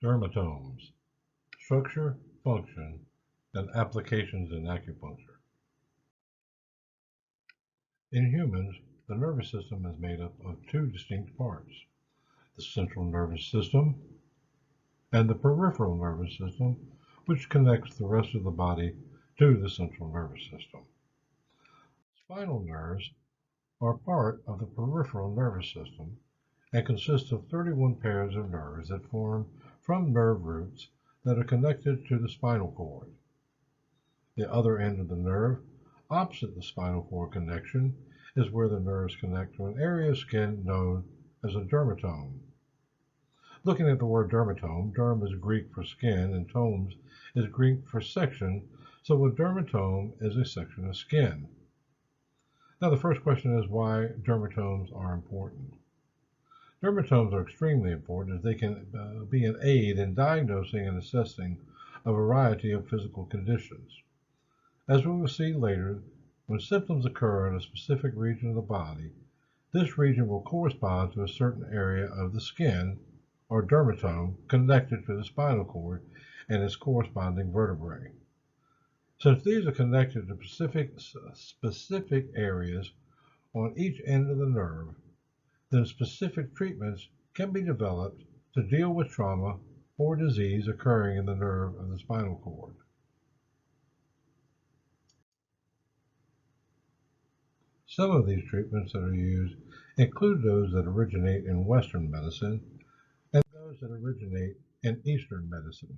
Dermatomes, structure, function, and applications in acupuncture. In humans, the nervous system is made up of two distinct parts, the central nervous system and the peripheral nervous system, which connects the rest of the body to the central nervous system. Spinal nerves are part of the peripheral nervous system and consist of 31 pairs of nerves that form from nerve roots that are connected to the spinal cord. The other end of the nerve, opposite the spinal cord connection, is where the nerves connect to an area of skin known as a dermatome. Looking at the word dermatome, derm is Greek for skin and tomes is Greek for section, so a dermatome is a section of skin. Now the first question is why dermatomes are important. Dermatomes are extremely important as they can be an aid in diagnosing and assessing a variety of physical conditions. As we will see later, when symptoms occur in a specific region of the body, this region will correspond to a certain area of the skin, or dermatome, connected to the spinal cord and its corresponding vertebrae. Since these are connected to specific areas on each end of the nerve, then specific treatments can be developed to deal with trauma or disease occurring in the nerve of the spinal cord. Some of these treatments that are used include those that originate in Western medicine and those that originate in Eastern medicine.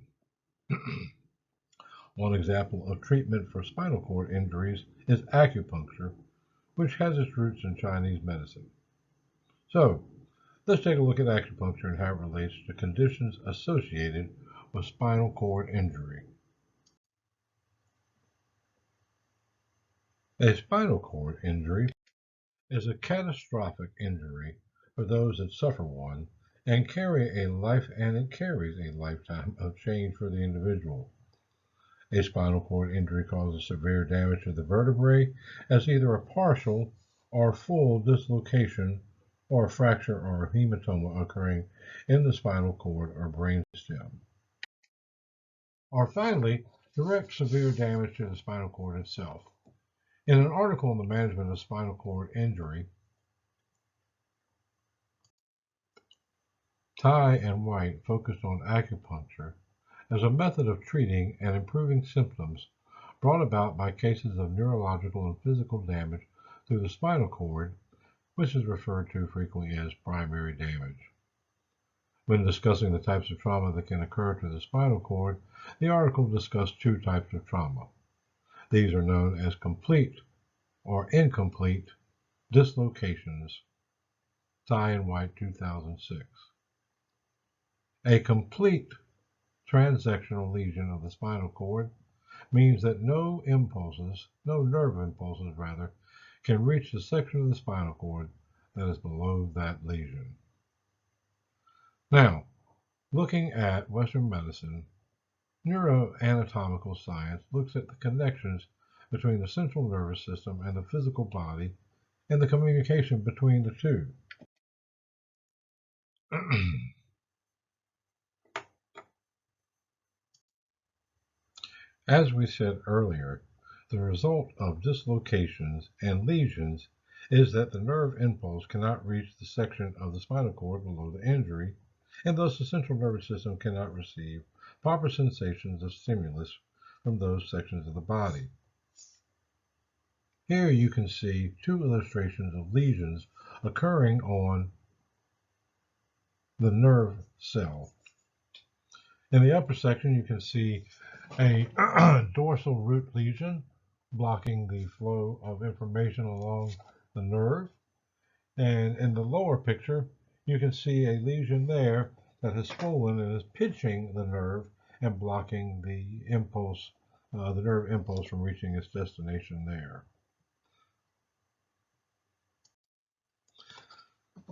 One example of treatment for spinal cord injuries is acupuncture, which has its roots in Chinese medicine. So, let's take a look at acupuncture and how it relates to conditions associated with spinal cord injury. A spinal cord injury is a catastrophic injury for those that suffer one and it carries a lifetime of change for the individual. A spinal cord injury causes severe damage to the vertebrae as either a partial or full dislocation or a fracture or a hematoma occurring in the spinal cord or brain stem. Or finally, direct severe damage to the spinal cord itself. In an article on the management of spinal cord injury, Tai and White focused on acupuncture as a method of treating and improving symptoms brought about by cases of neurological and physical damage through the spinal cord, which is referred to frequently as primary damage. When discussing the types of trauma that can occur to the spinal cord, the article discussed two types of trauma. These are known as complete or incomplete dislocations. Tai and White, 2006. A complete transsectional lesion of the spinal cord means that no nerve impulses can reach the section of the spinal cord that is below that lesion. Now, looking at Western medicine, neuroanatomical science looks at the connections between the central nervous system and the physical body and the communication between the two. As we said earlier, the result of dislocations and lesions is that the nerve impulse cannot reach the section of the spinal cord below the injury, and thus the central nervous system cannot receive proper sensations of stimulus from those sections of the body. Here you can see two illustrations of lesions occurring on the nerve cell. In the upper section, you can see a dorsal root lesion blocking the flow of information along the nerve. And in the lower picture, you can see a lesion there that has swollen and is pinching the nerve and blocking the nerve impulse from reaching its destination there.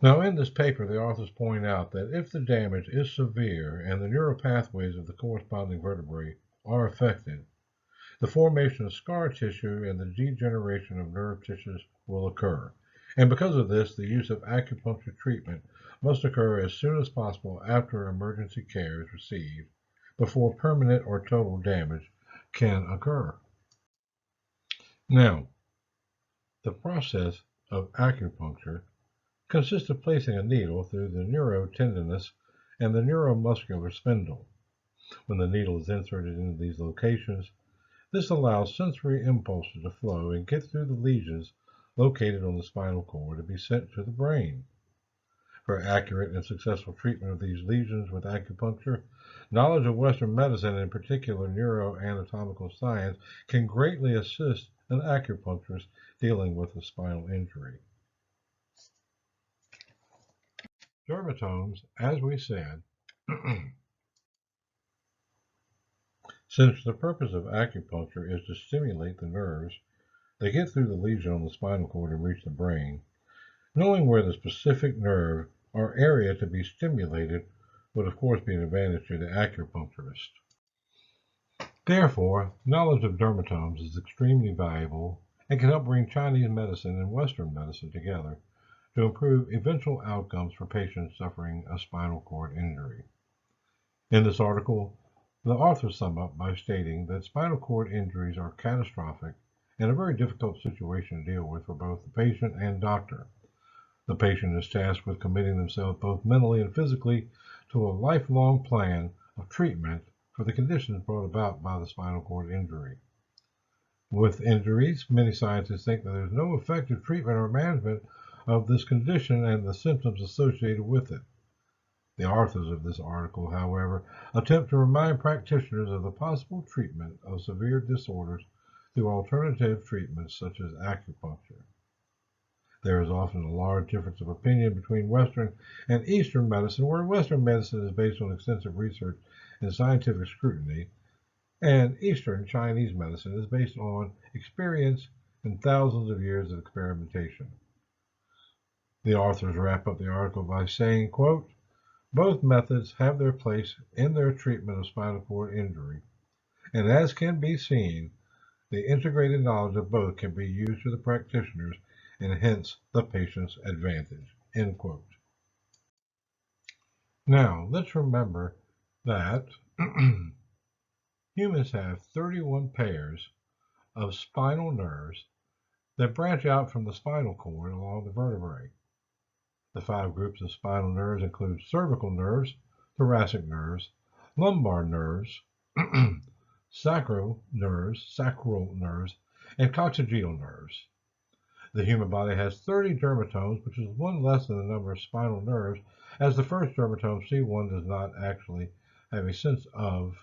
Now, in this paper, the authors point out that if the damage is severe and the neural pathways of the corresponding vertebrae are affected, the formation of scar tissue and the degeneration of nerve tissues will occur, And because of this, the use of acupuncture treatment must occur as soon as possible after emergency care is received, before permanent or total damage can occur. Now, the process of acupuncture consists of placing a needle through the neurotendinous and the neuromuscular spindle. When the needle is inserted into these locations, this allows sensory impulses to flow and get through the lesions located on the spinal cord to be sent to the brain. For accurate and successful treatment of these lesions with acupuncture, knowledge of Western medicine, and in particular neuroanatomical science, can greatly assist an acupuncturist dealing with a spinal injury. Dermatomes, as we said, since the purpose of acupuncture is to stimulate the nerves, they get through the lesion on the spinal cord and reach the brain. Knowing where the specific nerve or area to be stimulated would of course be an advantage to the acupuncturist. Therefore, knowledge of dermatomes is extremely valuable and can help bring Chinese medicine and Western medicine together to improve eventual outcomes for patients suffering a spinal cord injury. In this article, the authors sum up by stating that spinal cord injuries are catastrophic and a very difficult situation to deal with for both the patient and doctor. The patient is tasked with committing themselves both mentally and physically to a lifelong plan of treatment for the conditions brought about by the spinal cord injury. With injuries, many scientists think that there is no effective treatment or management of this condition and the symptoms associated with it. The authors of this article, however, attempt to remind practitioners of the possible treatment of severe disorders through alternative treatments such as acupuncture. There is often a large difference of opinion between Western and Eastern medicine, where Western medicine is based on extensive research and scientific scrutiny, and Eastern Chinese medicine is based on experience and thousands of years of experimentation. The authors wrap up the article by saying, quote, "Both methods have their place in their treatment of spinal cord injury, and as can be seen, the integrated knowledge of both can be used to the practitioners and hence the patient's advantage." End quote. Now, let's remember that humans have 31 pairs of spinal nerves that branch out from the spinal cord along the vertebrae. The 5 groups of spinal nerves include cervical nerves, thoracic nerves, lumbar nerves, sacral nerves, and coccygeal nerves. The human body has 30 dermatomes, which is one less than the number of spinal nerves, as the first dermatome, C1, does not actually have a sense of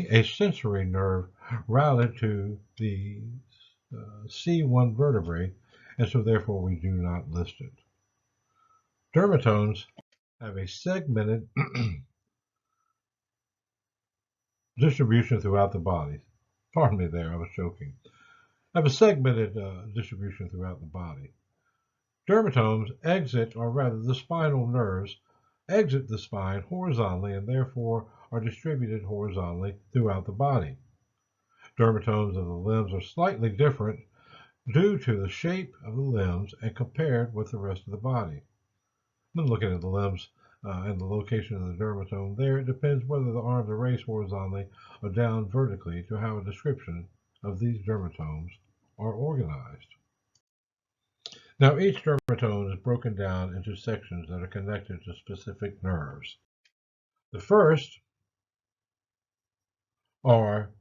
a sensory nerve routed to the C1 vertebrae, and so therefore we do not list it. Dermatomes have a segmented distribution throughout the body. Pardon me there, I was joking. Have a segmented distribution throughout the body. Dermatomes exit, or rather the spinal nerves exit the spine horizontally and therefore are distributed horizontally throughout the body. Dermatomes of the limbs are slightly different due to the shape of the limbs and compared with the rest of the body. When looking at the limbs and the location of the dermatome there, it depends whether the arms are raised horizontally or down vertically to how a description of these dermatomes are organized. Now, each dermatome is broken down into sections that are connected to specific nerves. The first are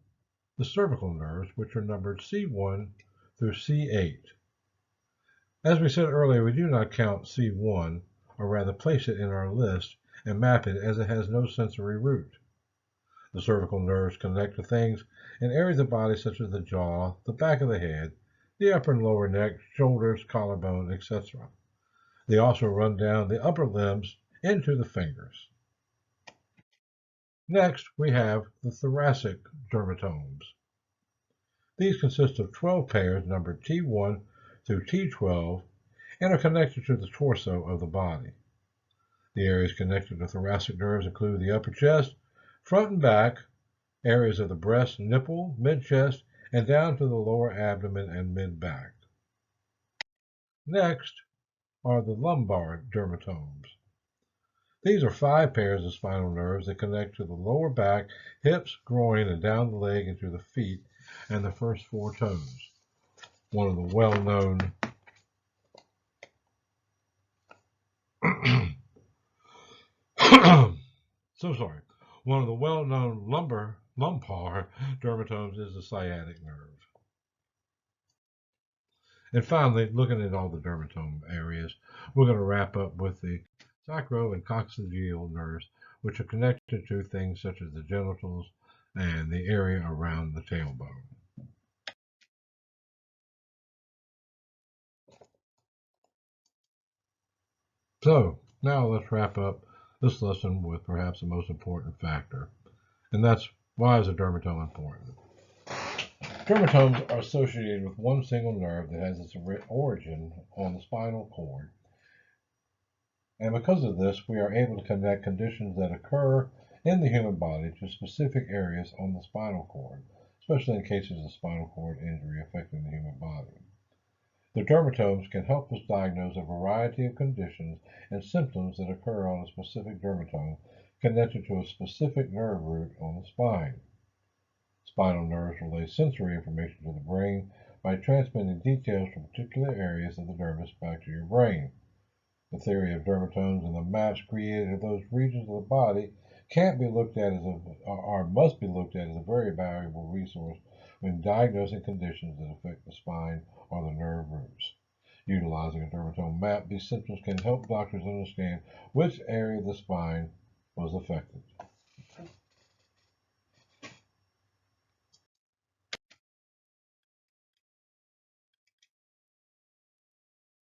the cervical nerves, which are numbered C1 through C8. As we said earlier, we do not count C1, or rather place it in our list and map it, as it has no sensory root. The cervical nerves connect to things in areas of the body such as the jaw, the back of the head, the upper and lower neck, shoulders, collarbone, etc. They also run down the upper limbs into the fingers. Next, we have the thoracic dermatomes. These consist of 12 pairs numbered T1 through T12 and are connected to the torso of the body. The areas connected to thoracic nerves include the upper chest, front and back, areas of the breast, nipple, mid-chest, and down to the lower abdomen and mid-back. Next are the lumbar dermatomes. These are 5 pairs of spinal nerves that connect to the lower back, hips, groin, and down the leg into the feet and the first 4 toes. One of the well-known One of the well-known lumbar dermatomes is the sciatic nerve. And finally, looking at all the dermatome areas, we're going to wrap up with the sacro and coccygeal nerves, which are connected to things such as the genitals and the area around the tailbone. So, now let's wrap up this lesson with perhaps the most important factor, and that's why is a dermatome important? Dermatomes are associated with one single nerve that has its origin on the spinal cord, and because of this, we are able to connect conditions that occur in the human body to specific areas on the spinal cord, especially in cases of spinal cord injury affecting the human body. The dermatomes can help us diagnose a variety of conditions and symptoms that occur on a specific dermatome connected to a specific nerve root on the spine. Spinal nerves relay sensory information to the brain by transmitting details from particular areas of the dermis back to your brain. The theory of dermatomes and the maps created of those regions of the body can't be looked at as must be looked at as a very valuable resource when diagnosing conditions that affect the spine or the nerve roots. Utilizing a dermatome map, these symptoms can help doctors understand which area of the spine was affected.